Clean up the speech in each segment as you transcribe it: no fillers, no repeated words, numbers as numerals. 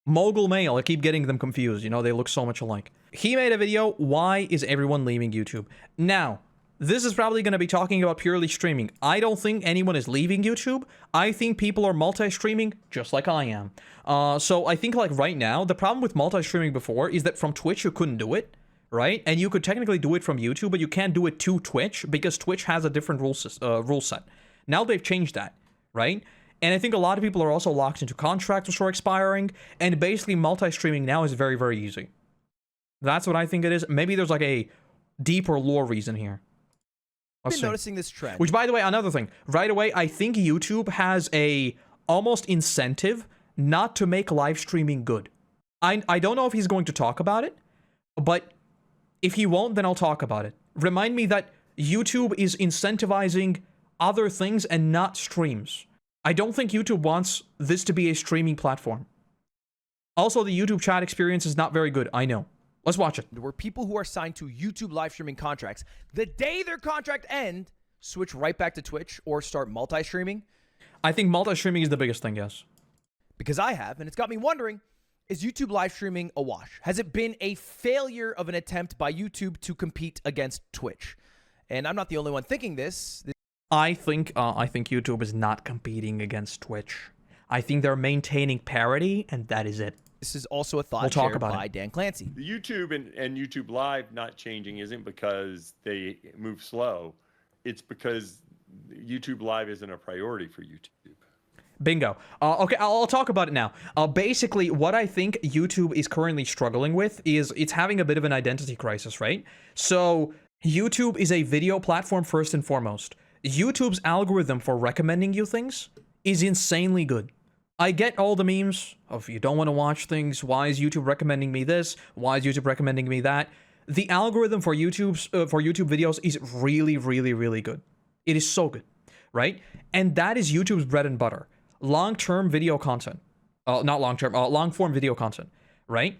Mogul Male, I keep getting them confused. You know, they look so much alike. He made a video, why is everyone leaving YouTube? Now, this is probably going to be talking about purely streaming. I don't think anyone is leaving YouTube. I think people are multi-streaming just like I am. So I think like right now, the problem with multi-streaming before is that from Twitch you couldn't do it, right? And you could technically do it from YouTube, but you can't do it to Twitch because Twitch has a different rule set. Now they've changed that, right? And I think a lot of people are also locked into contracts which are expiring, and basically multi-streaming now is very, very easy. That's what I think it is. Maybe there's like a deeper lore reason here. I've been noticing this trend. Which, by the way, another thing. Right away, I think YouTube has a almost incentive not to make live streaming good. I don't know if he's going to talk about it, but if he won't, then I'll talk about it. Remind me that YouTube is incentivizing other things and not streams. I don't think YouTube wants this to be a streaming platform. Also, the YouTube chat experience is not very good. I know. Let's watch it. There were people who are signed to YouTube live streaming contracts. The day their contract ends, switch right back to Twitch or start multi-streaming. I think multi-streaming is the biggest thing, yes. Because I have, and it's got me wondering, is YouTube live streaming a wash? Has it been a failure of an attempt by YouTube to compete against Twitch? And I'm not the only one thinking this. I think YouTube is not competing against Twitch. I think they're maintaining parity, and that is it. This is also a thought shared by Dan Clancy. The YouTube and YouTube Live not changing isn't because they move slow. It's because YouTube Live isn't a priority for YouTube. Bingo. Okay, I'll talk about it now. Basically, what I think YouTube is currently struggling with is it's having a bit of an identity crisis, right? So YouTube is a video platform first and foremost. YouTube's algorithm for recommending you things is insanely good. I get all the memes of you don't want to watch things. Why is YouTube recommending me this? Why is YouTube recommending me that? The algorithm for YouTube videos is really, really, really good. It is so good, right? And that is YouTube's bread and butter. Long-term video content. Not long-term, long-form video content, right?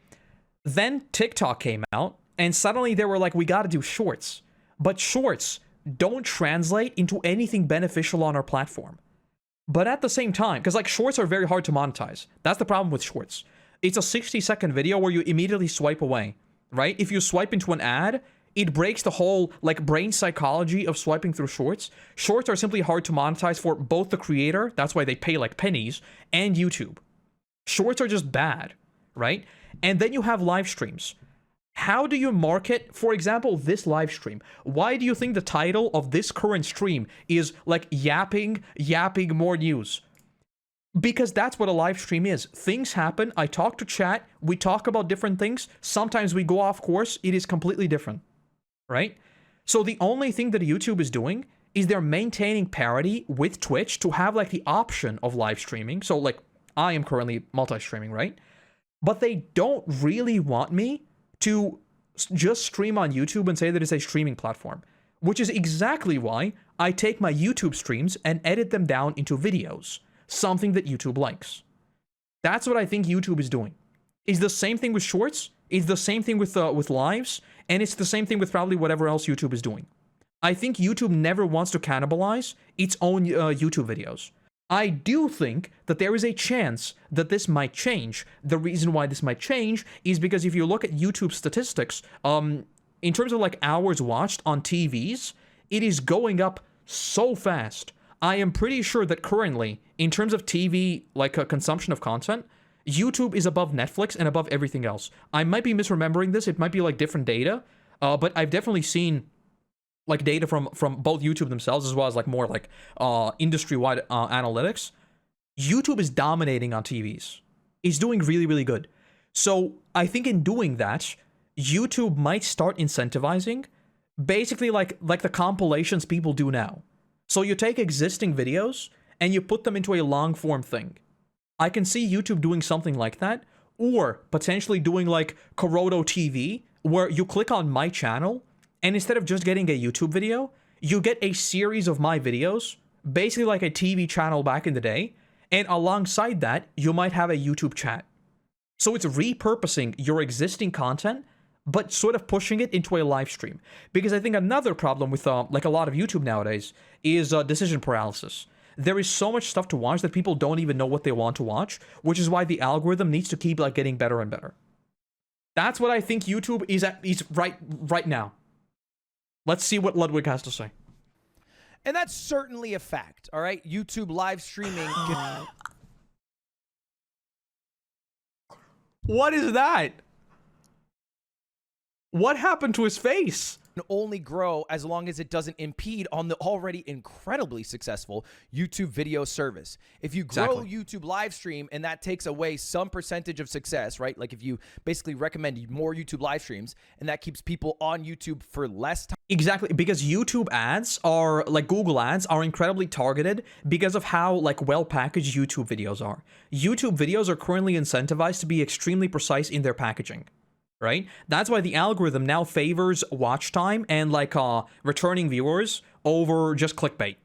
Then TikTok came out, and suddenly they were like, we got to do shorts. But shorts don't translate into anything beneficial on our platform. But at the same time, because like shorts are very hard to monetize. That's the problem with shorts. It's a 60-second video where you immediately swipe away, right? If you swipe into an ad, it breaks the whole like brain psychology of swiping through shorts. Shorts are simply hard to monetize for both the creator, that's why they pay like pennies, and YouTube. Shorts are just bad, right? And then you have live streams. How do you market, for example, this live stream? Why do you think the title of this current stream is like yapping more news? Because that's what a live stream is. Things happen, I talk to chat, we talk about different things, sometimes we go off course, it is completely different, right? So the only thing that YouTube is doing is they're maintaining parity with Twitch to have like the option of live streaming. So like, I am currently multi-streaming, right? But they don't really want me to just stream on YouTube and say that it's a streaming platform, which is exactly why I take my YouTube streams and edit them down into videos, something that YouTube likes. That's what I think YouTube is doing. It's the same thing with shorts, it's the same thing with lives, and it's the same thing with probably whatever else YouTube is doing. I think YouTube never wants to cannibalize its own YouTube videos. I do think that there is a chance that this might change. The reason why this might change is because if you look at YouTube statistics, in terms of like hours watched on TVs, it is going up so fast. I am pretty sure that currently, in terms of TV, like consumption of content, YouTube is above Netflix and above everything else. I might be misremembering this. It might be like different data, but I've definitely seen like data from both YouTube themselves as well as like more like industry-wide analytics. YouTube is dominating on TVs. It's doing really, really good. So I think in doing that, YouTube might start incentivizing basically like the compilations people do now. So you take existing videos and you put them into a long-form thing. I can see YouTube doing something like that, or potentially doing like Koroto TV, where you click on my channel, and instead of just getting a YouTube video, you get a series of my videos, basically like a TV channel back in the day, and alongside that, you might have a YouTube chat. So it's repurposing your existing content, but sort of pushing it into a live stream. Because I think another problem with like a lot of YouTube nowadays is decision paralysis. there is so much stuff to watch that people don't even know what they want to watch, which is why the algorithm needs to keep like getting better and better. That's what I think YouTube is right now. Let's see what Ludwig has to say. And that's certainly a fact, all right? YouTube live streaming can... What is that? What happened to his face? only grow as long as it doesn't impede on the already incredibly successful YouTube video service. If you grow YouTube live stream and that takes away some percentage of success, right? Like if you basically recommend more YouTube live streams and that keeps people on YouTube for less time. Exactly, because YouTube ads are, like Google ads, are incredibly targeted because of how, like, well-packaged YouTube videos are. YouTube videos are currently incentivized to be extremely precise in their packaging, right? That's why the algorithm now favors watch time and, like, returning viewers over just clickbait.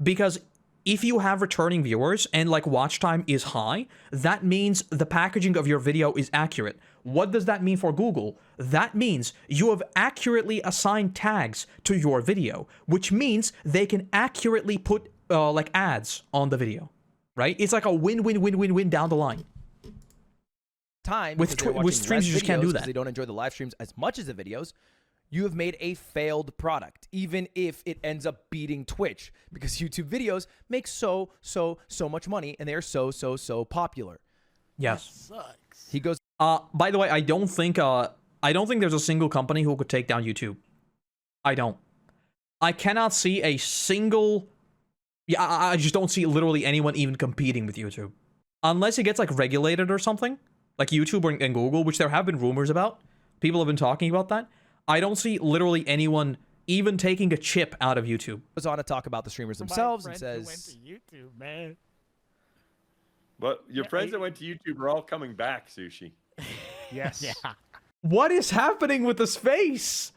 Because if you have returning viewers and, like, watch time is high, that means the packaging of your video is accurate. What does that mean for Google? That means you have accurately assigned tags to your video, which means they can accurately put, like, ads on the video, right? It's like a win-win-win-win-win down the line. With streams, you just can't do that. They don't enjoy the live streams as much as the videos. You have made a failed product, even if it ends up beating Twitch, because YouTube videos make so much money, and they are so popular. Yes. That sucks. He goes. By the way, I don't think there's a single company who could take down YouTube. I don't. I cannot see a single. Yeah, I just don't see literally anyone even competing with YouTube, unless it gets like regulated or something, like YouTube and Google, which there have been rumors about. People have been talking about that. I don't see literally anyone even taking a chip out of YouTube. Goes on to talk about the streamers themselves and says, went to YouTube, man. But your friends that went to YouTube are all coming back, Sushi. Yes. Yeah. What is happening with his face?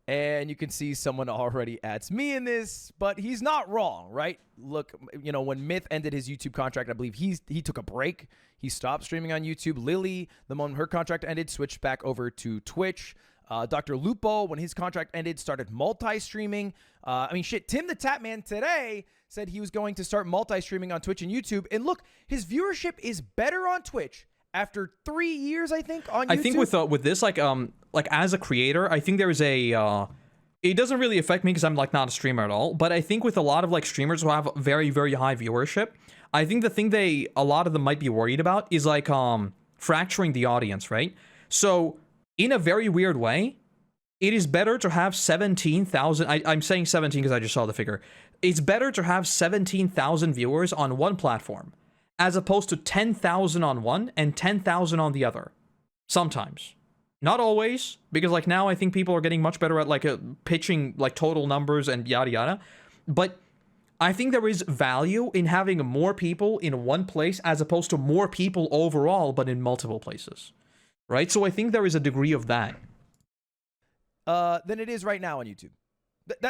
and you can see someone already adds me in this, but he's not wrong, right? Look, you know, when Myth ended his YouTube contract, I believe he took a break. He stopped streaming on YouTube. Lily, the moment her contract ended, switched back over to Twitch. Dr. Lupo, when his contract ended, started multi-streaming. I mean, shit, Tim the Tapman today said he was going to start multi-streaming on Twitch and YouTube. And look, his viewership is better on Twitch after 3 years, I think, on YouTube. I think with this, like as a creator, I think there is a, it doesn't really affect me because I'm like not a streamer at all. But I think with a lot of like streamers who have very, very high viewership, I think the thing a lot of them might be worried about is like fracturing the audience, right? So in a very weird way, it is better to have 17,000. I'm saying 17 because I just saw the figure. It's better to have 17,000 viewers on one platform as opposed to 10,000 on one and 10,000 on the other. Sometimes. Not always, because like now I think people are getting much better at like pitching like total numbers and yada yada. But I think there is value in having more people in one place as opposed to more people overall but in multiple places. Right? So I think there is a degree of that. Than it is right now on YouTube.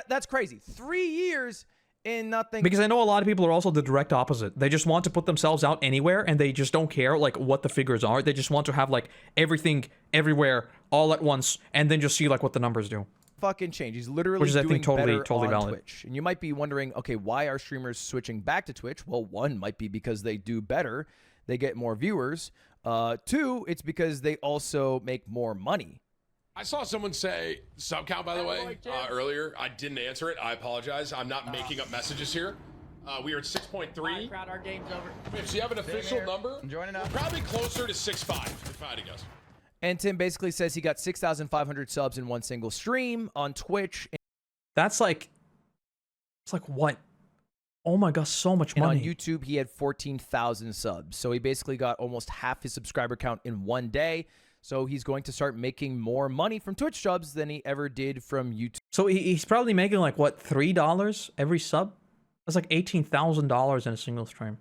That's crazy. 3 years and nothing. Because I know a lot of people are also the direct opposite. They just want to put themselves out anywhere and they just don't care like what the figures are. They just want to have like everything everywhere all at once and then just see like what the numbers do. Fucking change. He's literally Which is, doing I think, totally better on valid. Twitch. And you might be wondering, okay, why are streamers switching back to Twitch? Well, one might be because they do better. They get more viewers. Two, it's because they also make more money. I saw someone say sub count, by the way, earlier. I didn't answer it. I apologize. I'm not making up messages here. We are at 6.3. Crowd, our game's over. Wait, so you have an official number? I'm joining up. We're probably closer to 6.5, if I had to guess. And Tim basically says he got 6,500 subs in one single stream on Twitch. That's like, it's like what? Oh my gosh, so much And money. on YouTube, he had 14,000 subs. So he basically got almost half his subscriber count in one day. So he's going to start making more money from Twitch subs than he ever did from YouTube. So he's probably making like what, $3 every sub? That's like $18,000 in a single stream.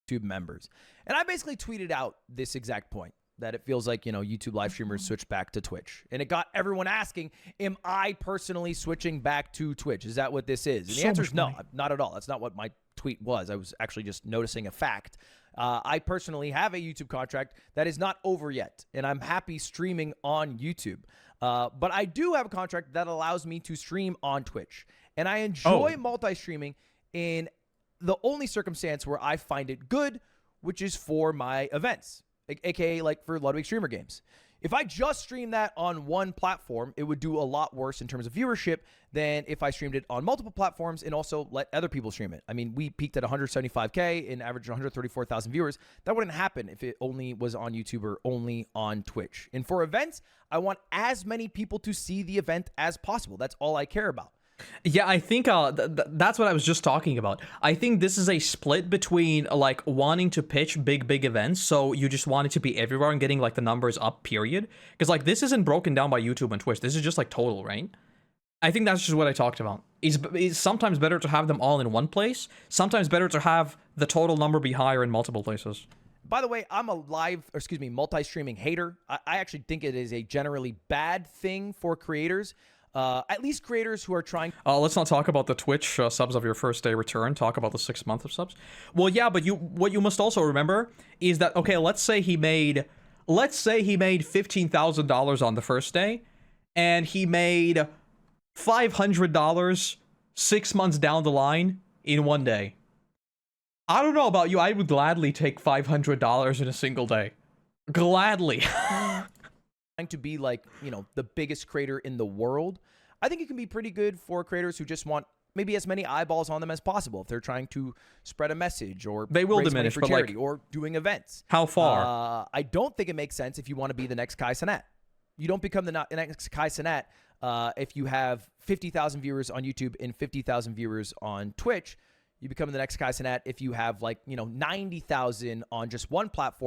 YouTube members. And I basically tweeted out this exact point, that it feels like, you know, YouTube live streamers switched back to Twitch. And it got everyone asking, am I personally switching back to Twitch? Is that what this is? And the answer is no, not at all. That's not what my tweet was. I was actually just noticing a fact. I personally have a YouTube contract that is not over yet, and I'm happy streaming on YouTube. But I do have a contract that allows me to stream on Twitch. And I enjoy multi-streaming in the only circumstance where I find it good, which is for my events, aka like for Ludwig Streamer Games. If I just stream that on one platform, it would do a lot worse in terms of viewership than if I streamed it on multiple platforms and also let other people stream it. I mean, we peaked at 175K and averaged 134,000 viewers. That wouldn't happen if it only was on YouTube or only on Twitch. And for events, I want as many people to see the event as possible. That's all I care about. Yeah, I think that's what I was just talking about. I think this is a split between like wanting to pitch big events, so you just want it to be everywhere and getting like the numbers up, period. Because like this isn't broken down by YouTube and Twitch. This is just like total, right? I think that's just what I talked about. It's sometimes better to have them all in one place. Sometimes better to have the total number be higher in multiple places. By the way, I'm a multi-streaming hater. I actually think it is a generally bad thing for creators. At least creators who are trying. Let's not talk about the Twitch subs of your first day return. Talk about the 6 months of subs. Well, yeah, but what you must also remember is that, okay, let's say he made $15,000 on the first day, and he made $500 6 months down the line in one day. I don't know about you. I would gladly take $500 in a single day. Gladly. To be like, you know, the biggest creator in the world, I think it can be pretty good for creators who just want maybe as many eyeballs on them as possible if they're trying to spread a message or they will raise diminish money for but charity like or doing events. How far? I don't think it makes sense if you want to be the next Kai Cenat. You don't become the next Kai Cenat if you have 50,000 viewers on YouTube and 50,000 viewers on Twitch. You become the next Kai Cenat if you have like, you know, 90,000 on just one platform.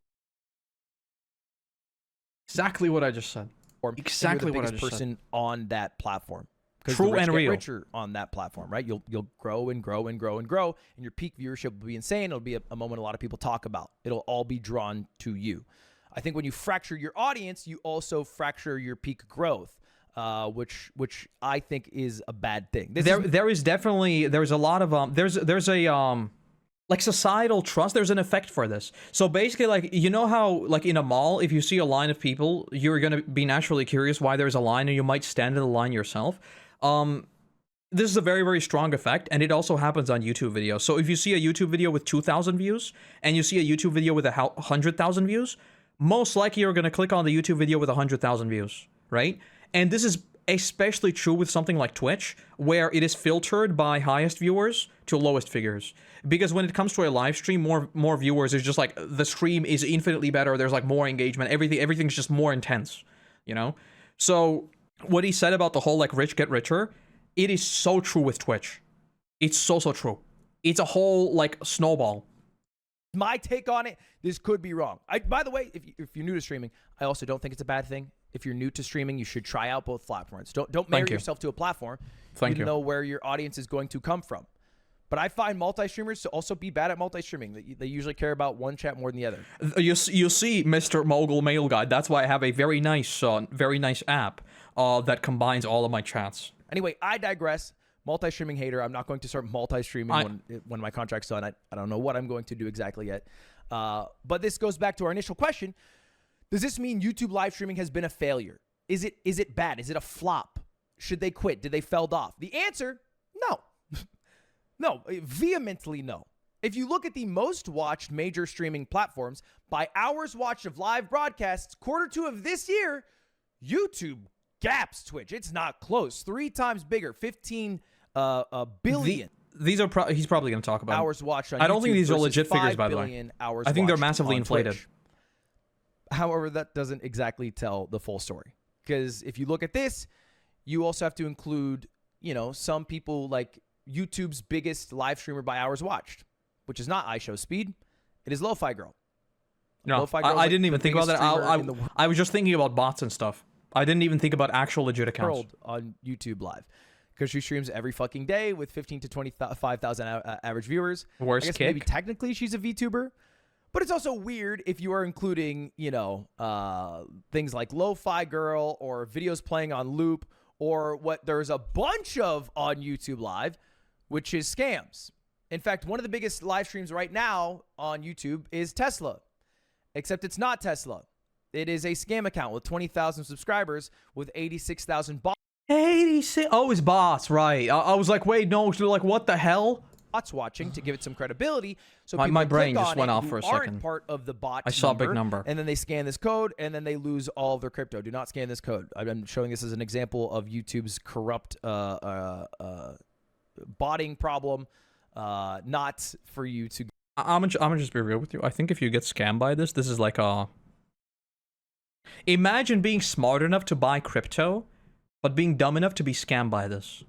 Exactly what I just said. Exactly what I just person said. On that platform. True and real. Richer on that platform, right? You'll grow and grow and grow and grow, and your peak viewership will be insane. It'll be a moment a lot of people talk about. It'll all be drawn to you. I think when you fracture your audience, you also fracture your peak growth, which I think is a bad thing. There's a lot of there's a like societal trust. There's an effect for this. So basically, like, you know how like in a mall, if you see a line of people, you're gonna be naturally curious why there's a line, and you might stand in the line yourself. This is a very, very strong effect, and it also happens on YouTube videos. So if you see a YouTube video with 2,000 views and you see a YouTube video with 100,000 views, most likely you're gonna click on the YouTube video with 100,000 views, right? And this is especially true with something like Twitch, where it is filtered by highest viewers to lowest figures. Because when it comes to a live stream, more viewers is just like the stream is infinitely better. There's like more engagement. Everything's just more intense, you know? So what he said about the whole like rich get richer, it is so true with Twitch. It's so true. It's a whole like snowball. My take on it, this could be wrong. By the way, if you're new to streaming, I also don't think it's a bad thing. If you're new to streaming, you should try out both platforms. Don't marry yourself to a platform. You know where your audience is going to come from. But I find multi-streamers to also be bad at multi-streaming. They usually care about one chat more than the other. You see, Mr. Mogul Mail Guide. That's why I have a very nice app that combines all of my chats. Anyway, I digress. Multi-streaming hater. I'm not going to start multi-streaming when my contract's done. I don't know what I'm going to do exactly yet. But this goes back to our initial question. Does this mean YouTube live streaming has been a failure? Is it bad? Is it a flop? Should they quit? Did they fell off? The answer, no. No, vehemently no. If you look at the most watched major streaming platforms by hours watched of live broadcasts, Q2 of this year, YouTube gaps Twitch. It's not close. 3 times bigger, 15 billion. These are he's probably going to talk about hours watched on I don't YouTube think these are versus legit figures, by the 5 way. billion hours I think they're watched massively on inflated. Twitch. However, that doesn't exactly tell the full story. Because if you look at this, you also have to include, you know, some people like YouTube's biggest live streamer by hours watched, which is not iShowSpeed. It is Lo-Fi Girl. No, I didn't even think about that. I was just thinking about bots and stuff. I didn't even think about actual legit accounts. On YouTube Live. Because she streams every fucking day with 15 to 25,000 average viewers. Worst I guess kick. Maybe technically she's a VTuber. But it's also weird if you are including, you know, things like Lo-Fi Girl or videos playing on loop or what there's a bunch of on YouTube Live, which is scams. In fact, one of the biggest live streams right now on YouTube is Tesla, except it's not Tesla. It is a scam account with 20,000 subscribers with 86,000 bots. 86. Oh, his boss, right. I was like, wait, no, so like, what the hell? bots watching to give it some credibility. So My people brain click just on went it off who for a aren't second. part of the bot I saw a big number. and then they scan this code, and then they lose all of their crypto. Do not scan this code. I'm showing this as an example of YouTube's corrupt botting problem. Not for you to. I'm gonna just be real with you. I think if you get scammed by this is like a. Imagine being smart enough to buy crypto, but being dumb enough to be scammed by this.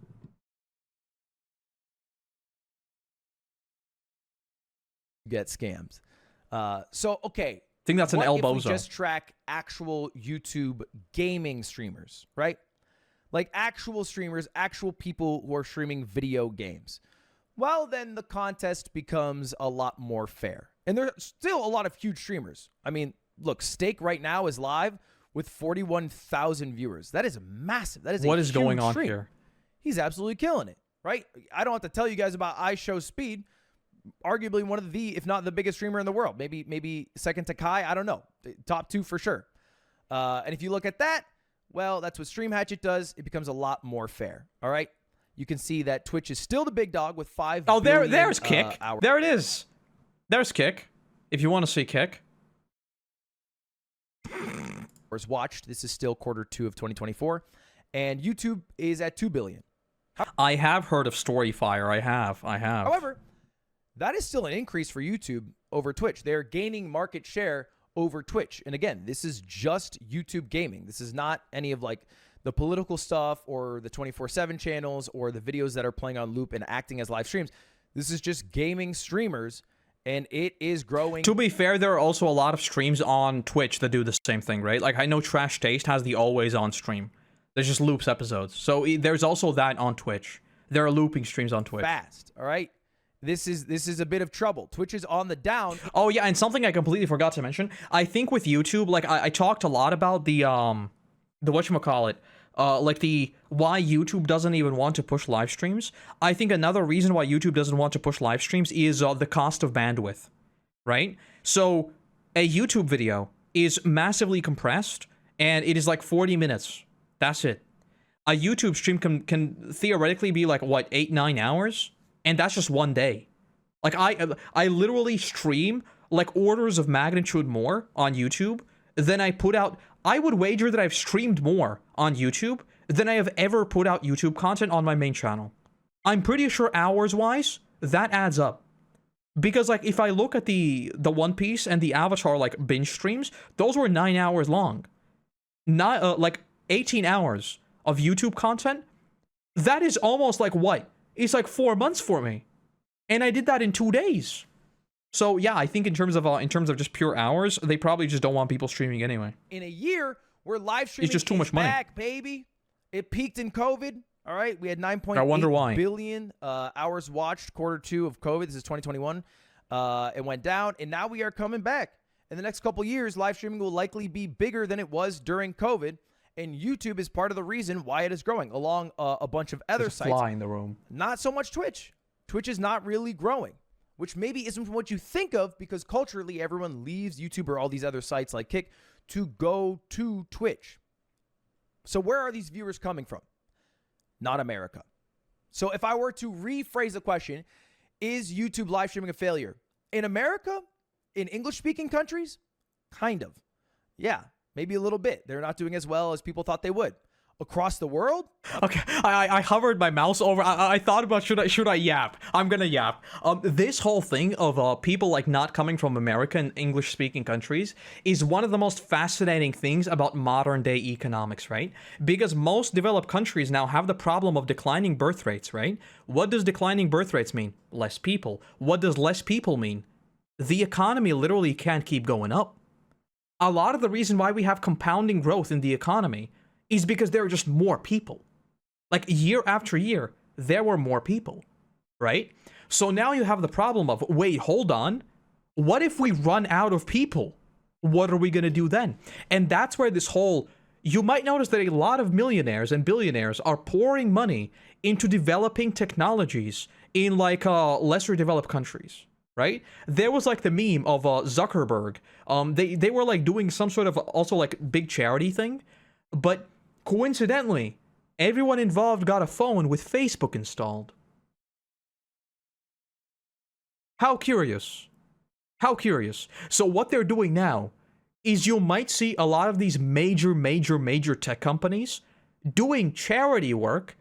Get scammed. So okay. I think that's an what elbow if we zone. just track actual YouTube gaming streamers, right? Like actual streamers, actual people who are streaming video games. Well, then the contest becomes a lot more fair. And there's still a lot of huge streamers. I mean, look, Steak right now is live with 41,000 viewers. That is massive. That is What a is going huge on stream. here? He's absolutely killing it, right? I don't have to tell you guys about iShowSpeed, arguably one of the, if not the biggest streamer in the world. Maybe second to Kai. I don't know. Top two for sure. And if you look at that, well, that's what Stream Hatchet does. It becomes a lot more fair. All right. You can see that Twitch is still the big dog with 5 Oh, billion, there's Kick. hours. There it is. There's Kick. If you want to see Kick. Watched. This is still Q2 of 2024. And YouTube is at 2 billion. I have heard of Storyfire. I have. However, that is still an increase for YouTube over Twitch. They're gaining market share over Twitch. And again, this is just YouTube gaming. This is not any of like the political stuff or the 24/7 channels or the videos that are playing on loop and acting as live streams. This is just gaming streamers, and it is growing. To be fair, there are also a lot of streams on Twitch that do the same thing, right? Like, I know Trash Taste has the always on stream. There's just loops episodes. So there's also that on Twitch. There are looping streams on Twitch. Fast, all right? This is a bit of trouble. Twitch is on the down. Oh, yeah, and something I completely forgot to mention. I think with YouTube, like, I talked a lot about the whatchamacallit, like the why YouTube doesn't even want to push live streams. I think another reason why YouTube doesn't want to push live streams is the cost of bandwidth, right? So a YouTube video is massively compressed, and it is like 40 minutes. That's it. A YouTube stream can theoretically be like, what, 8-9 hours? And that's just one day. Like, I literally stream like orders of magnitude more on YouTube than I put out. I would wager that I've streamed more on YouTube than I have ever put out YouTube content on my main channel. I'm pretty sure hours-wise, that adds up. Because, like, if I look at the One Piece and the Avatar, like, binge streams, those were 9 hours long. Not, like, 18 hours of YouTube content. That is almost like what? It's like 4 months for me. And I did that in 2 days. So yeah, I think in terms of just pure hours, they probably just don't want people streaming anyway. In a year where live streaming It's just too much money. back, baby. It peaked in COVID. All right, we had 9.8 I wonder why. billion hours watched Q2 of COVID. This is 2021. It went down, and now we are coming back. In the next couple years, live streaming will likely be bigger than it was during COVID, and YouTube is part of the reason why it is growing, along a bunch of other There's a sites. fly in the room. Not so much Twitch. Twitch is not really growing, which maybe isn't what you think of, because culturally everyone leaves YouTube or all these other sites like Kick to go to Twitch. So where are these viewers coming from? Not America. So if I were to rephrase the question, is YouTube live streaming a failure? In America? In English-speaking countries? Kind of. Yeah, maybe a little bit. They're not doing as well as people thought they would. Across the world? Okay, I hovered my mouse over. I thought about should I yap? I'm gonna yap. This whole thing of people like not coming from America and English-speaking countries is one of the most fascinating things about modern-day economics, right? Because most developed countries now have the problem of declining birth rates, right? What does declining birth rates mean? Less people. What does less people mean? The economy literally can't keep going up. A lot of the reason why we have compounding growth in the economy is because there are just more people. Like, year after year, there were more people, right? So now you have the problem of, wait, hold on. What if we run out of people? What are we going to do then? And that's where this whole... You might notice that a lot of millionaires and billionaires are pouring money into developing technologies in, like, lesser developed countries, right? There was, like, the meme of Zuckerberg. They were, like, doing some sort of also, like, big charity thing. But coincidentally, everyone involved got a phone with Facebook installed. How curious. How curious. So what they're doing now is you might see a lot of these major tech companies doing charity work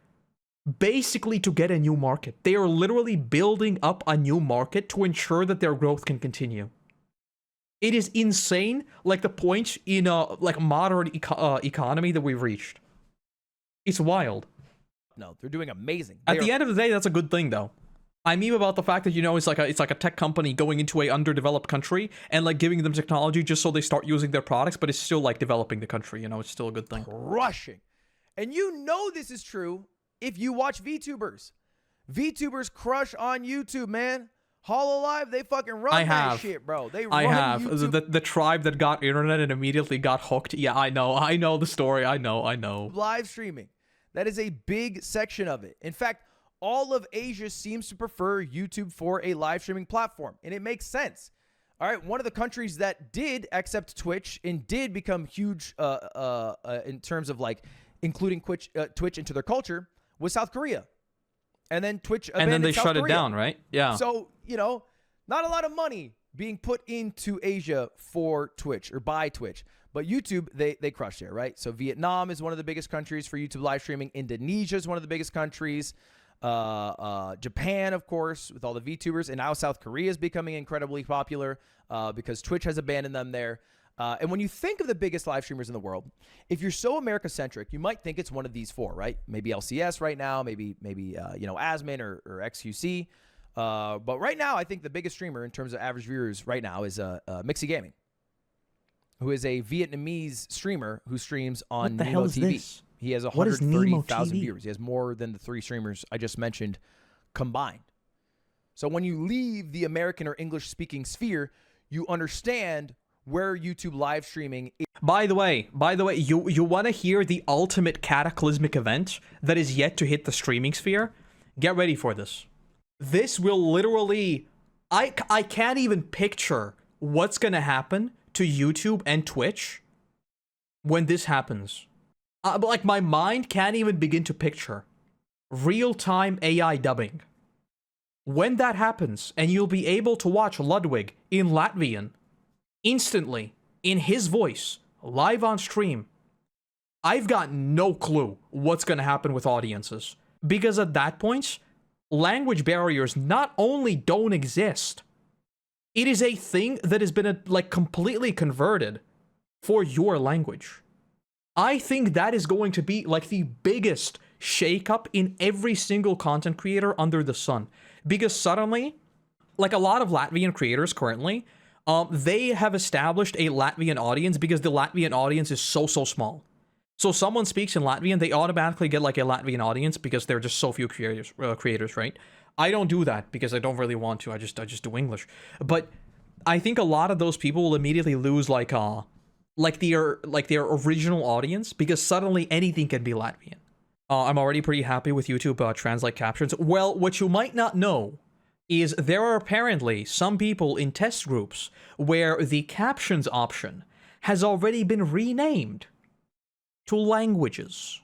basically to get a new market. They are literally building up a new market to ensure that their growth can continue. It is insane, like the point in a modern economy that we've reached. It's wild. No, they're doing amazing. At the end of the day, that's a good thing, though. I mean about the fact that, you know, it's like a tech company going into a underdeveloped country and like giving them technology just so they start using their products, but it's still like developing the country. You know, it's still a good thing. Crushing. And you know this is true if you watch VTubers. VTubers crush on YouTube, man. Hololive, they fucking run that shit, bro. They run YouTube. The tribe that got internet and immediately got hooked. Yeah, I know the story. I know. Live streaming. That is a big section of it. In fact, all of Asia seems to prefer YouTube for a live streaming platform, and it makes sense. All right, one of the countries that did accept Twitch and did become huge in terms of like including Twitch into their culture was South Korea. And then Twitch abandoned and then they South shut Korea. it down, right? Yeah. So, you know, not a lot of money being put into Asia for Twitch or by Twitch. But YouTube, they crushed it, right? So Vietnam is one of the biggest countries for YouTube live streaming. Indonesia is one of the biggest countries. Japan, of course, with all the VTubers. And now South Korea is becoming incredibly popular because Twitch has abandoned them there. And when you think of the biggest live streamers in the world, if you're so America-centric, you might think it's one of these four, right? Maybe LCS right now, maybe you know, Asmin or XQC. But right now, I think the biggest streamer in terms of average viewers right now is Mixie Gaming, who is a Vietnamese streamer who streams on What the Nemo hell is TV. this? He has What is Nemo 130,000 TV? viewers. He has more than the three streamers I just mentioned combined. So when you leave the American or English-speaking sphere, you understand where YouTube live streaming is. By the way, you want to hear the ultimate cataclysmic event that is yet to hit the streaming sphere? Get ready for this. This will literally... I can't even picture what's going to happen to YouTube and Twitch when this happens. Like, my mind can't even begin to picture real-time AI dubbing. When that happens, and you'll be able to watch Ludwig in Latvian instantly, in his voice, live on stream, I've got no clue what's going to happen with audiences. Because at that point, language barriers not only don't exist, it is a thing that has been like completely converted for your language. I think that is going to be like the biggest shakeup in every single content creator under the sun. Because suddenly, like a lot of Latvian creators currently, they have established a Latvian audience because the Latvian audience is so small. So someone speaks in Latvian, they automatically get like a Latvian audience because there are just so few creators, right? I don't do that because I don't really want to. I just do English. But I think a lot of those people will immediately lose like their original audience because suddenly anything can be Latvian. I'm already pretty happy with YouTube translate captions. Well, what you might not know is there are apparently some people in test groups where the captions option has already been renamed to languages.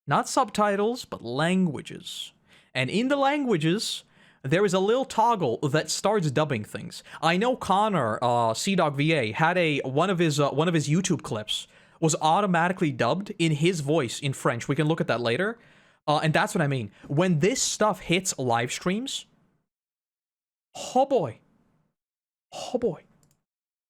Not subtitles, but languages. And in the languages, there is a little toggle that starts dubbing things. I know Connor, CDogVA, had one of his YouTube clips was automatically dubbed in his voice in French. We can look at that later. And that's what I mean. When this stuff hits live streams, oh boy,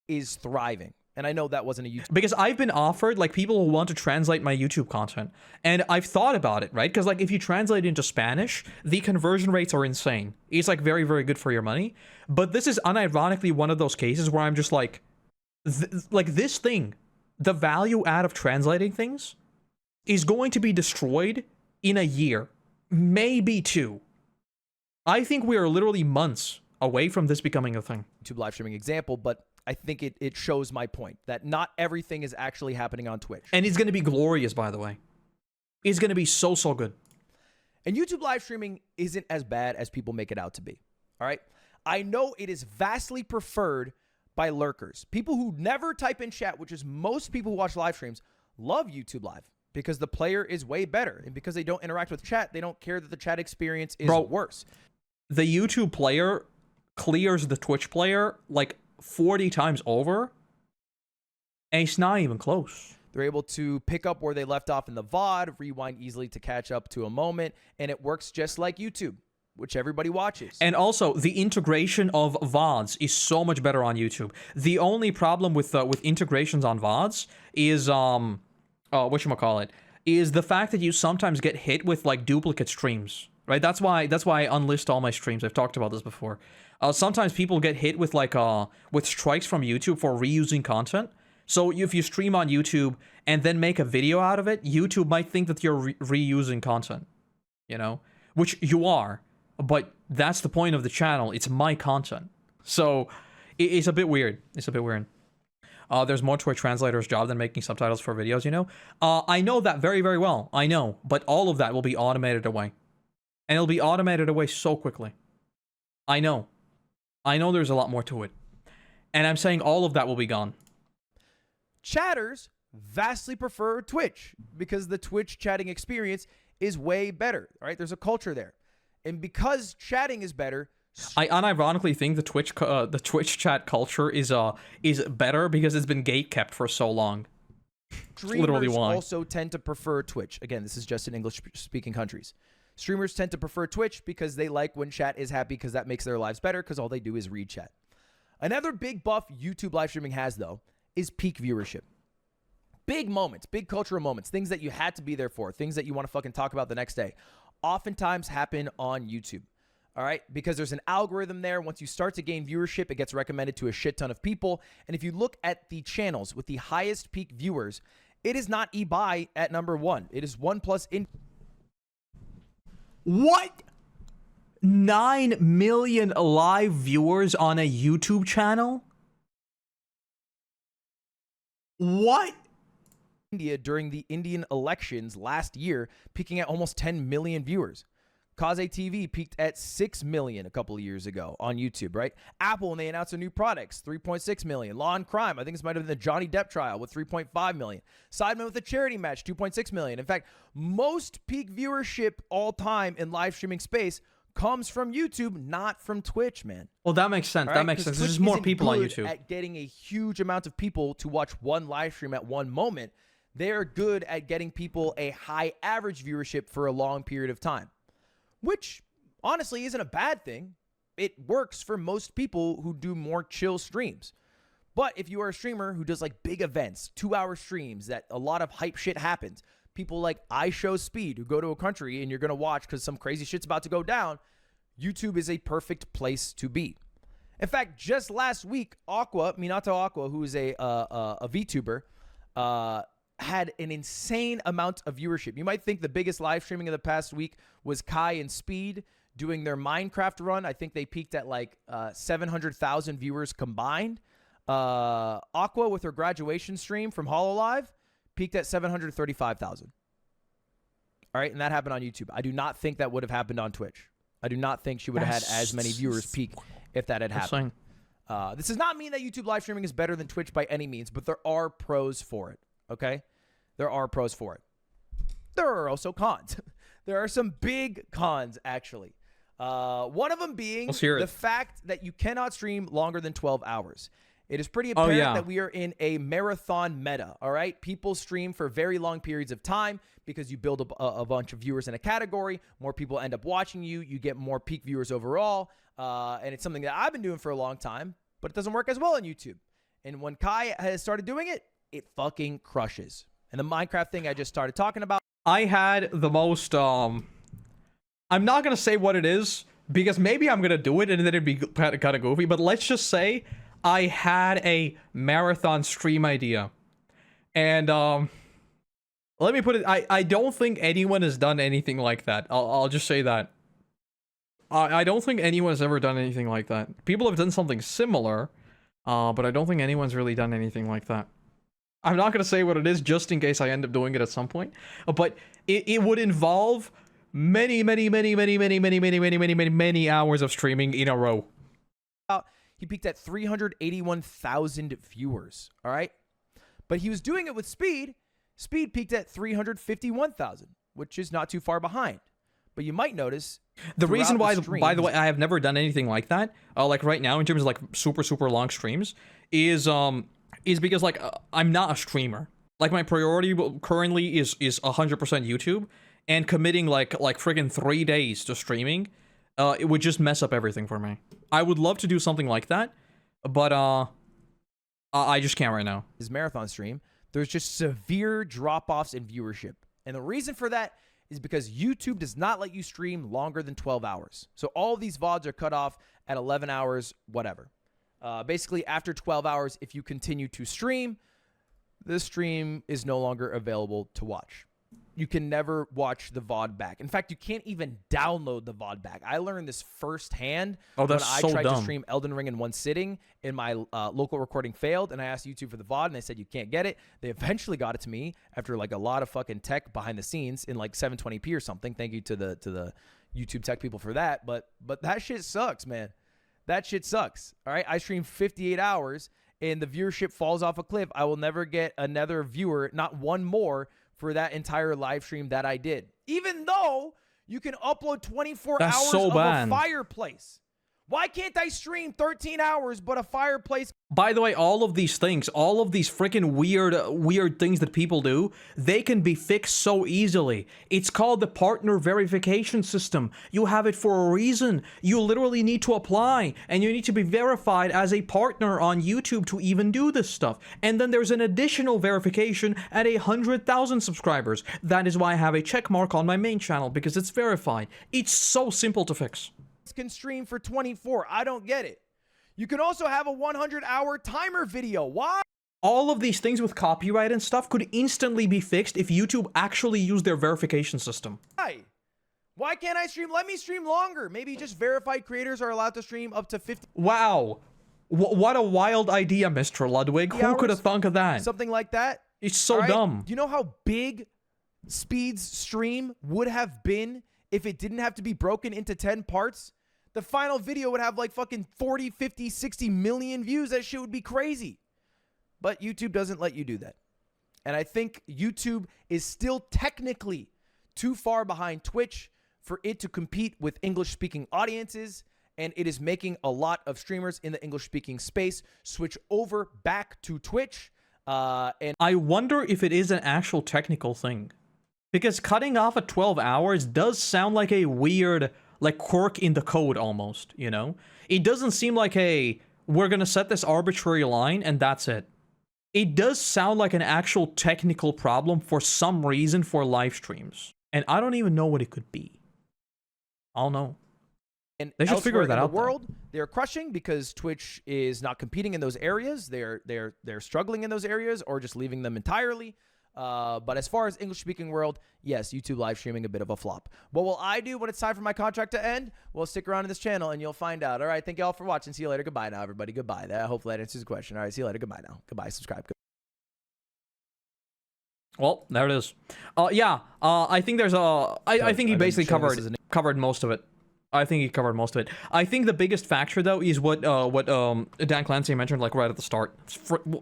is thriving. And I know that wasn't a YouTube. Because I've been offered, like, people who want to translate my YouTube content. And I've thought about it, right? Because, like, if you translate into Spanish, the conversion rates are insane. It's, like, very, very good for your money. But this is unironically one of those cases where I'm just like this thing, the value add of translating things is going to be destroyed in a year, maybe 2. I think we are literally months away from this becoming a thing. YouTube live streaming example, but I think it shows my point that not everything is actually happening on Twitch. And it's going to be glorious, by the way. It's going to be so good. And YouTube live streaming isn't as bad as people make it out to be. All right? I know it is vastly preferred by lurkers. People who never type in chat, which is most people who watch live streams, love YouTube Live. because the player is way better. And because they don't interact with chat, they don't care that the chat experience is Bro, worse. The YouTube player clears the Twitch player like 40 times over, and it's not even close. They're able to pick up where they left off in the VOD, rewind easily to catch up to a moment, and it works just like YouTube, which everybody watches. And also, the integration of VODs is so much better on YouTube. The only problem with integrations on VODs is whatchamacallit, is the fact that you sometimes get hit with like duplicate streams, right? That's why I unlist all my streams. I've talked about this before. Sometimes people get hit with like with strikes from YouTube for reusing content. So if you stream on YouTube and then make a video out of it, YouTube might think that you're reusing content, you know, which you are. But that's the point of the channel. It's my content. So it's a bit weird. It's a bit weird. There's more to a translator's job than making subtitles for videos, you know? I know that very, very well. I know. But all of that will be automated away. And it'll be automated away so quickly. I know. I know there's a lot more to it. And I'm saying all of that will be gone. Chatters vastly prefer Twitch because the Twitch chatting experience is way better, right? There's a culture there. And because chatting is better, I unironically think the Twitch chat culture is better because it's been gatekept for so long. Streamers literally why. also tend to prefer Twitch. Again, this is just in English-speaking countries. Streamers tend to prefer Twitch because they like when chat is happy because that makes their lives better because all they do is read chat. Another big buff YouTube live streaming has, though, is peak viewership. Big moments, big cultural moments, things that you had to be there for, things that you want to fucking talk about the next day, oftentimes happen on YouTube. All right, because there's an algorithm there. Once you start to gain viewership, it gets recommended to a shit ton of people. And if you look at the channels with the highest peak viewers, it is not eBuy at number 1. It is OnePlus in. What? 9 million live viewers on a YouTube channel? What? India during the Indian elections last year, peaking at almost 10 million viewers. Kaze TV peaked at 6 million a couple of years ago on YouTube, right? Apple, when they announced their new products, 3.6 million. Law and Crime, I think this might have been the Johnny Depp trial with 3.5 million. Sidemen with a charity match, 2.6 million. In fact, most peak viewership all time in live streaming space comes from YouTube, not from Twitch, man. Well, that makes sense. Right? That makes sense. Twitch There's more isn't people on good YouTube. at getting a huge amount of people to watch one live stream at one moment. They're good at getting people a high average viewership for a long period of time, which honestly isn't a bad thing. It works for most people who do more chill streams. But if you are a streamer who does like big events, 2-hour streams that a lot of hype shit happens, people like I Show Speed who go to a country and you're going to watch because some crazy shit's about to go down, YouTube is a perfect place to be. In fact, just last week, Minato Aqua, who is a VTuber, had an insane amount of viewership. You might think the biggest live streaming of the past week was Kai and Speed doing their Minecraft run. I think they peaked at like 700,000 viewers combined. Aqua with her graduation stream from HoloLive peaked at 735,000. All right, and that happened on YouTube. I do not think that would have happened on Twitch. I do not think she would have had as many viewers peak if that had happened. This does not mean that YouTube live streaming is better than Twitch by any means, but there are pros for it. Okay? There are pros for it. There are also cons. There are some big cons, actually. One of them being the fact that you cannot stream longer than 12 hours. It is pretty apparent that we are in a marathon meta, all right? People stream for very long periods of time because you build a bunch of viewers in a category. More people end up watching you. You get more peak viewers overall. And it's something that I've been doing for a long time, but it doesn't work as well on YouTube. And when Kai has started doing it, it fucking crushes. And the Minecraft thing I just started talking about. I had the most, I'm not going to say what it is, because maybe I'm going to do it and then it'd be kind of goofy, but let's just say I had a marathon stream idea. And, let me put it, I don't think anyone has done anything like that. I'll just say that. I don't think anyone has ever done anything like that. People have done something similar, but I don't think anyone's really done anything like that. I'm not going to say what it is just in case I end up doing it at some point, but it would involve many hours of streaming in a row. He peaked at 381,000 viewers, all right? But he was doing it with Speed Speed peaked at 351,000, which is not too far behind. But you might notice the reason why, streams, by the way, I have never done anything like that, like right now in terms of like super long streams, is because like I'm not a streamer. Like my priority currently is 100% YouTube, and committing like friggin' 3 days to streaming, it would just mess up everything for me. I would love to do something like that, but I just can't right now. His marathon stream, there's just severe drop-offs in viewership. And the reason for that is because YouTube does not let you stream longer than 12 hours. So all these VODs are cut off at 11 hours, whatever. Basically, after 12 hours, if you continue to stream, the stream is no longer available to watch. You can never watch the VOD back. In fact, you can't even download the VOD back. I learned this firsthand when I tried to stream Elden Ring in one sitting, and my local recording failed, and I asked YouTube for the VOD, and they said you can't get it. They eventually got it to me after like a lot of fucking tech behind the scenes in like 720p or something. Thank you to the YouTube tech people for that. But that shit sucks, man. That shit sucks. All right, I streamed 58 hours, and the viewership falls off a cliff. I will never get another viewer, not one more, for that entire live stream that I did. Even though you can upload 24 hours so of bad. a fireplace. Why can't I stream 13 hours but a fireplace? By the way, all of these things, all of these freaking weird things that people do, they can be fixed so easily. It's called the partner verification system. You have it for a reason. You literally need to apply, and you need to be verified as a partner on YouTube to even do this stuff. And then there's an additional verification at 100,000 subscribers. That is why I have a check mark on my main channel, because it's verified. It's so simple to fix. Can stream for 24. I don't get it. You can also have a 100-hour timer video. Why? All of these things with copyright and stuff could instantly be fixed if YouTube actually used their verification system. Why can't I stream? Let me stream longer. Maybe just verified creators are allowed to stream up to 50. Wow. What a wild idea, Mr. Ludwig. Who could have thunk of that? Something like that. It's so dumb. Do you know how big Speed's stream would have been if it didn't have to be broken into 10 parts? The final video would have like fucking 40, 50, 60 million views. That shit would be crazy. But YouTube doesn't let you do that. And I think YouTube is still technically too far behind Twitch for it to compete with English-speaking audiences. And it is making a lot of streamers in the English-speaking space switch over back to Twitch. And I wonder if it is an actual technical thing. Because cutting off at 12 hours does sound like a weird, like, quirk in the code almost, you know? It doesn't seem like a, we're gonna set this arbitrary line and that's it. It does sound like an actual technical problem for some reason for live streams. And I don't even know what it could be. I don't know. And they should figure that out. In the world, they're crushing because Twitch is not competing in those areas. They're struggling in those areas or just leaving them entirely. But as far as English-speaking world, yes, YouTube live streaming a bit of a flop. What will I do when it's time for my contract to end? Well, stick around in this channel and you'll find out. All right, thank you all for watching. See you later. Goodbye now, everybody. Goodbye. Hopefully that answers the question. All right, see you later. Goodbye now. Goodbye. Subscribe. Well, there it is. I think there's a... I think he basically covered most of it. I think he covered most of it. I think the biggest factor, though, is what Dan Clancy mentioned, like, right at the start.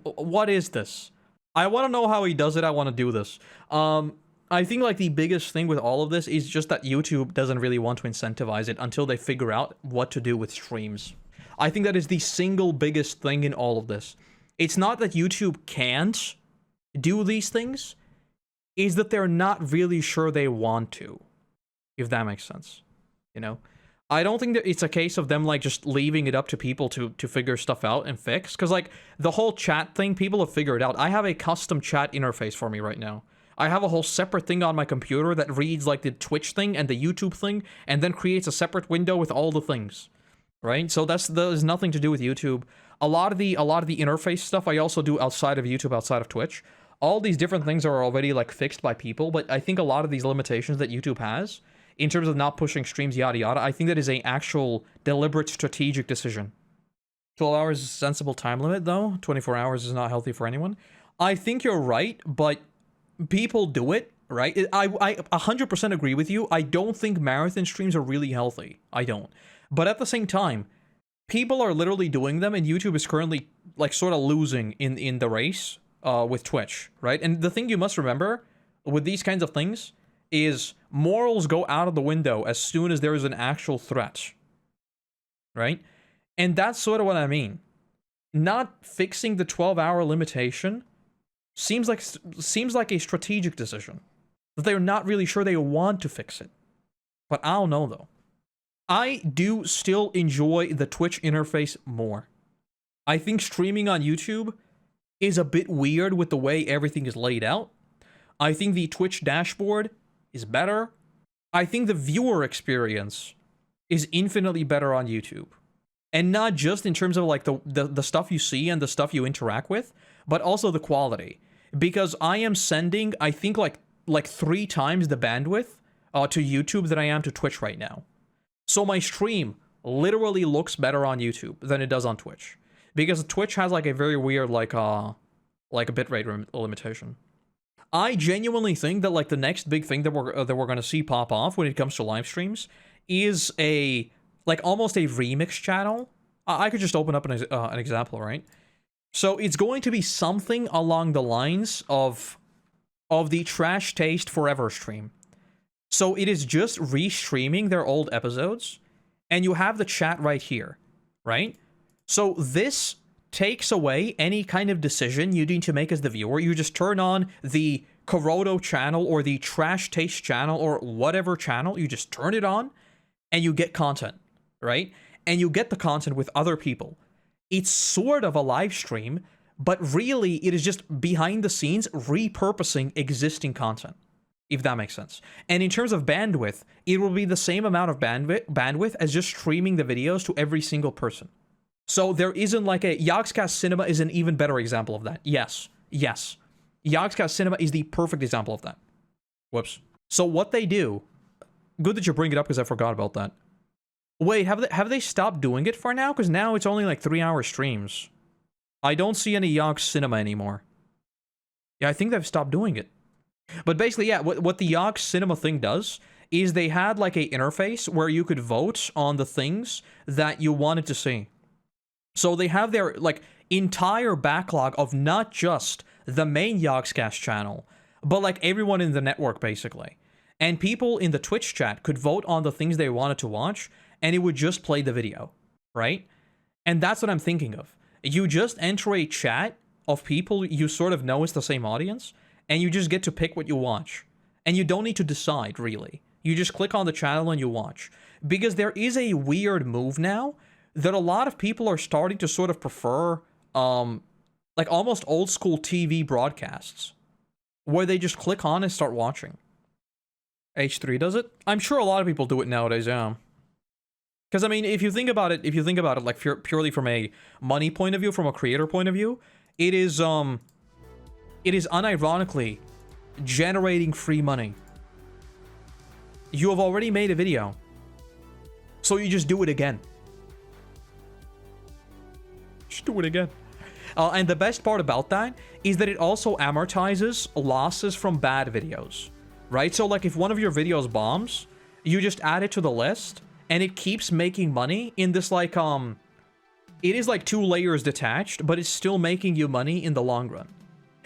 What is this? I want to know how he does it. I want to do this. I think, like, the biggest thing with all of this is just that YouTube doesn't really want to incentivize it until they figure out what to do with streams. I think that is the single biggest thing in all of this. It's not that YouTube can't do these things, is that they're not really sure they want to, if that makes sense, you know? I don't think that it's a case of them, like, just leaving it up to people to figure stuff out and fix, because, like, the whole chat thing, people have figured out. I have a custom chat interface for me right now. I have a whole separate thing on my computer that reads, like, the Twitch thing and the YouTube thing, and then creates a separate window with all the things, right? So there's nothing to do with YouTube. A lot of the interface stuff I also do outside of YouTube, outside of Twitch. All these different things are already, like, fixed by people, but I think a lot of these limitations that YouTube has, in terms of not pushing streams, yada yada, I think that is an actual deliberate strategic decision. 12 hours is a sensible time limit, though. 24 hours is not healthy for anyone. I think you're right, but people do it, right? I 100% agree with you. I don't think marathon streams are really healthy. I don't. But at the same time, people are literally doing them, and YouTube is currently, like, sort of losing in the race with Twitch, right? And the thing you must remember with these kinds of things is morals go out of the window as soon as there is an actual threat, right? And that's sort of what I mean. Not fixing the 12-hour limitation seems like a strategic decision that they're not really sure they want to fix it. But I don't know though. I do still enjoy the Twitch interface more. I think streaming on YouTube is a bit weird with the way everything is laid out. I think the Twitch dashboard is better. I think the viewer experience is infinitely better on YouTube. And not just in terms of like the stuff you see and the stuff you interact with, but also the quality. Because I am sending, I think like 3 times the bandwidth to YouTube than I am to Twitch right now. So my stream literally looks better on YouTube than it does on Twitch. Because Twitch has like a very weird like a bitrate limitation. I genuinely think that like the next big thing that we're going to see pop off when it comes to live streams is a like almost a remix channel. I could just open up an example, right? So it's going to be something along the lines of the Trash Taste Forever stream. So it is just restreaming their old episodes, and you have the chat right here, right? So this takes away any kind of decision you need to make as the viewer. You just turn on the Koroto channel or the Trash Taste channel or whatever channel. You just turn it on, and you get content, right? And you get the content with other people. It's sort of a live stream, but really it is just behind the scenes repurposing existing content, if that makes sense. And in terms of bandwidth, it will be the same amount of bandwidth as just streaming the videos to every single person. So there isn't like a... Yogscast Cinema is an even better example of that. Yes. Yogscast Cinema is the perfect example of that. Whoops. So what they do... Good that you bring it up because I forgot about that. Wait, have they stopped doing it for now? Because now it's only like 3-hour streams. I don't see any Yogs Cinema anymore. Yeah, I think they've stopped doing it. But basically, yeah, what the Yogs Cinema thing does is they had like a interface where you could vote on the things that you wanted to see. So they have their like entire backlog of not just the main Yogscast channel, but like everyone in the network basically. And people in the Twitch chat could vote on the things they wanted to watch, and it would just play the video, right? And that's what I'm thinking of. You just enter a chat of people you sort of know is the same audience, and you just get to pick what you watch. And you don't need to decide, really. You just click on the channel and you watch. Because there is a weird move now that a lot of people are starting to sort of prefer, like almost old school TV broadcasts, where they just click on and start watching. H3 does it? I'm sure a lot of people do it nowadays, yeah. Because I mean, if you think about it like purely from a money point of view, from a creator point of view, it is unironically generating free money. You have already made a video, so you just do it again. Just do it again. And the best part about that is that it also amortizes losses from bad videos, right? So like if one of your videos bombs, you just add it to the list, and it keeps making money in this like, it is like 2 layers detached, but it's still making you money in the long run.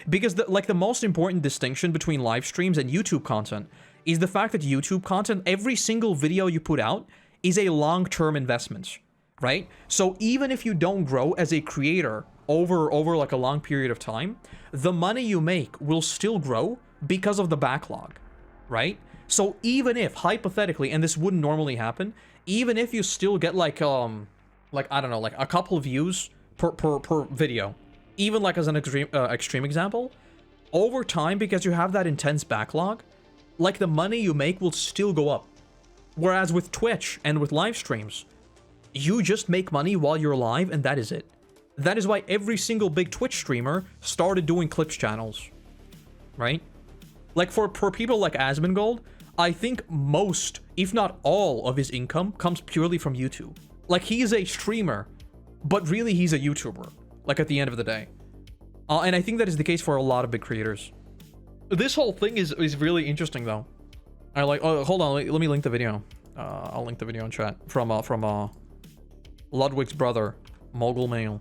Because the most important distinction between live streams and YouTube content is the fact that YouTube content, every single video you put out is a long-term investment, right? So even if you don't grow as a creator over like a long period of time, the money you make will still grow because of the backlog, right? So even if, hypothetically, and this wouldn't normally happen, even if you still get like I don't know, like a couple views per video, even like as an extreme example, over time, because you have that intense backlog, like the money you make will still go up. Whereas with Twitch and with live streams, you just make money while you're live and that is it. That is why every single big Twitch streamer started doing clips channels, right? Like for people like Asmongold, I think most, if not all, of his income comes purely from YouTube. Like, he is a streamer, but really he's a YouTuber, like, at the end of the day. And I think that is the case for a lot of big creators. This whole thing is really interesting, though. I like... Oh, hold on, let me link the video. I'll link the video in chat. From Ludwig's brother, Mogul Mail.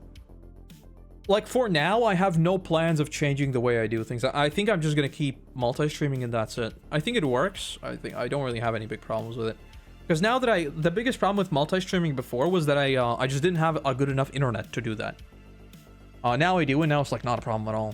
like for now, I have no plans of changing the way I do things. I think I'm just gonna keep multi-streaming and that's it. I think it works. I think I don't really have any big problems with it. Because now that the biggest problem with multi-streaming before was that I just didn't have a good enough internet to do that. Now I do, and now it's like not a problem at all.